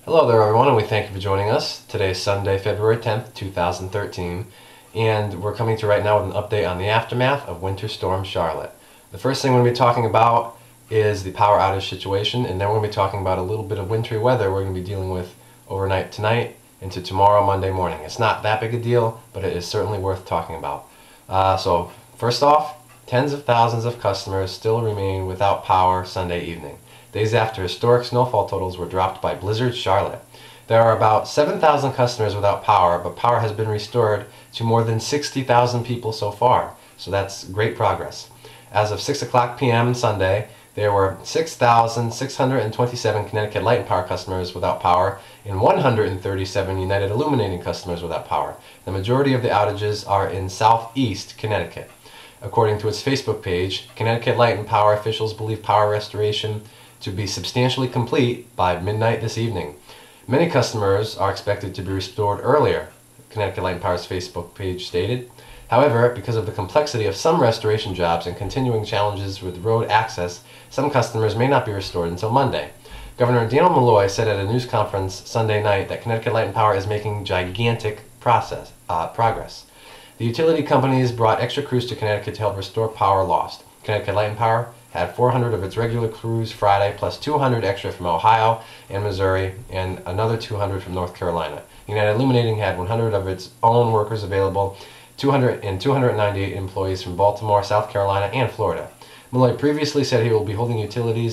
Hello there everyone, and we thank you for joining us. Today is Sunday, February 10th, 2013, and we're coming to you right now with an update on the aftermath of Winter Storm Charlotte. The first thing we're going to be talking about is the power outage situation, and then we're going to be talking about a little bit of wintry weather we're going to be dealing with overnight tonight into tomorrow, Monday morning. It's not that big a deal, but it is certainly worth talking about. So first off, tens of thousands of customers still remain without power Sunday evening, days after historic snowfall totals were dropped by Blizzard Charlotte. There are about 7,000 customers without power, but power has been restored to more than 60,000 people so far, so that's great progress. As of 6 o'clock p.m. Sunday, there were 6,627 Connecticut Light and Power customers without power and 137 United Illuminating customers without power. The majority of the outages are in southeast Connecticut. According to its Facebook page, Connecticut Light and Power officials believe power restoration to be substantially complete by midnight this evening. Many customers are expected to be restored earlier, Connecticut Light and Power's Facebook page stated. However, because of the complexity of some restoration jobs and continuing challenges with road access, some customers may not be restored until Monday. Governor Daniel Malloy said at a news conference Sunday night that Connecticut Light and Power is making gigantic progress. The utility companies brought extra crews to Connecticut to help restore power lost. Connecticut Light and Power had 400 of its regular crews Friday, plus 200 extra from Ohio and Missouri, and another 200 from North Carolina. United Illuminating had 100 of its own workers available, 298 employees from Baltimore, South Carolina, and Florida. Malloy previously said he will be holding utility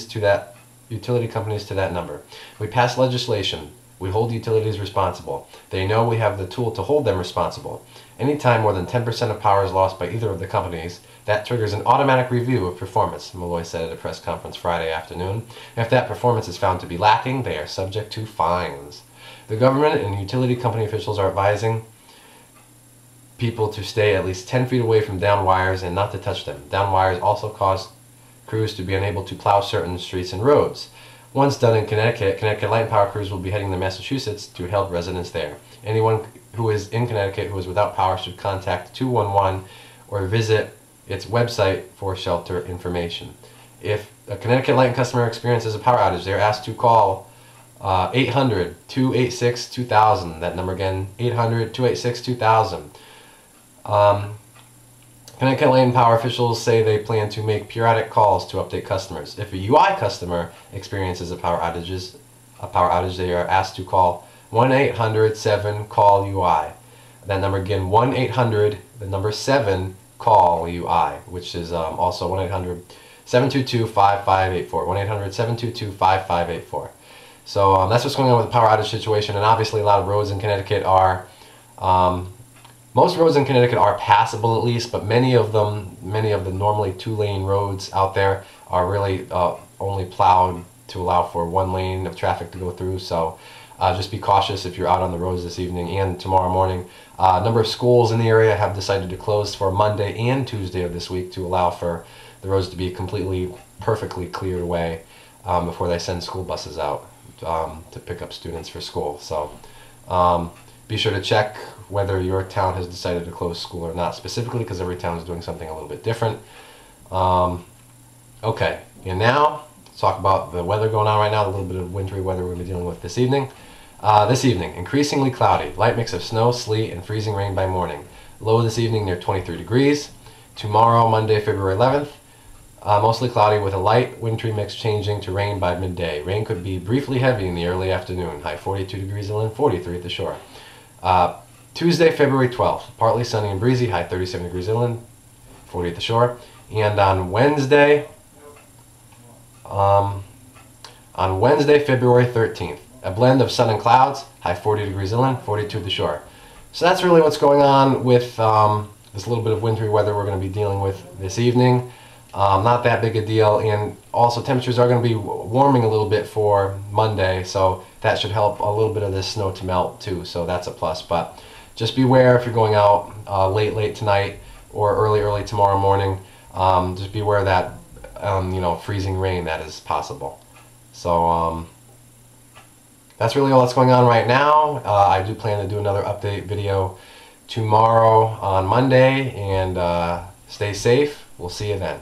companies to that number. We passed legislation. We hold utilities responsible. They know we have the tool to hold them responsible. Anytime more than 10% of power is lost by either of the companies, that triggers an automatic review of performance, Malloy said at a press conference Friday afternoon. If that performance is found to be lacking, they are subject to fines. The government and utility company officials are advising people to stay at least 10 feet away from down wires and not to touch them. Down wires also cause crews to be unable to plow certain streets and roads. Once done in Connecticut, Connecticut Light and Power crews will be heading to Massachusetts to help residents there. Anyone who is in Connecticut who is without power should contact 211 or visit its website for shelter information. If a Connecticut Light customer experiences a power outage, they are asked to call 800-286-2000. That number again, 800-286-2000. Connecticut Light and Power officials say they plan to make periodic calls to update customers. If a UI customer experiences a power outage, they are asked to call 1-800-7-CALL-UI. That number again, 1-800-7-CALL-UI, which is also 1-800-722-5584. 1-800-722-5584. So that's what's going on with the power outage situation, and obviously a lot of roads in Connecticut are most roads in Connecticut are passable at least, but many of the normally two-lane roads out there are really only plowed to allow for one lane of traffic to go through. So just be cautious if you're out on the roads this evening and tomorrow morning. A number of schools in the area have decided to close for Monday and Tuesday of this week to allow for the roads to be perfectly cleared away before they send school buses out to pick up students for school. So be sure to check whether your town has decided to close school or not specifically, because every town is doing something a little bit different. Okay, and now let's talk about the weather going on right now, a little bit of wintry weather we're going to be dealing with this evening. This evening, increasingly cloudy, light mix of snow, sleet, and freezing rain by morning. Low this evening near 23 degrees. Tomorrow, Monday, February 11th, mostly cloudy with a light wintry mix changing to rain by midday. Rain could be briefly heavy in the early afternoon. High 42 degrees inland, 43 at the shore. Tuesday, February 12th, partly sunny and breezy, high 37 degrees inland, 40 at the shore. And on Wednesday, February 13th, a blend of sun and clouds, high 40 degrees inland, 42 at the shore. So that's really what's going on with this little bit of wintry weather we're going to be dealing with this evening. Not that big a deal, and also temperatures are going to be warming a little bit for Monday, so that should help a little bit of this snow to melt too, so that's a plus. But just beware if you're going out late tonight or early tomorrow morning. Just beware of that freezing rain that is possible. So that's really all that's going on right now. I do plan to do another update video tomorrow on Monday, and stay safe. We'll see you then.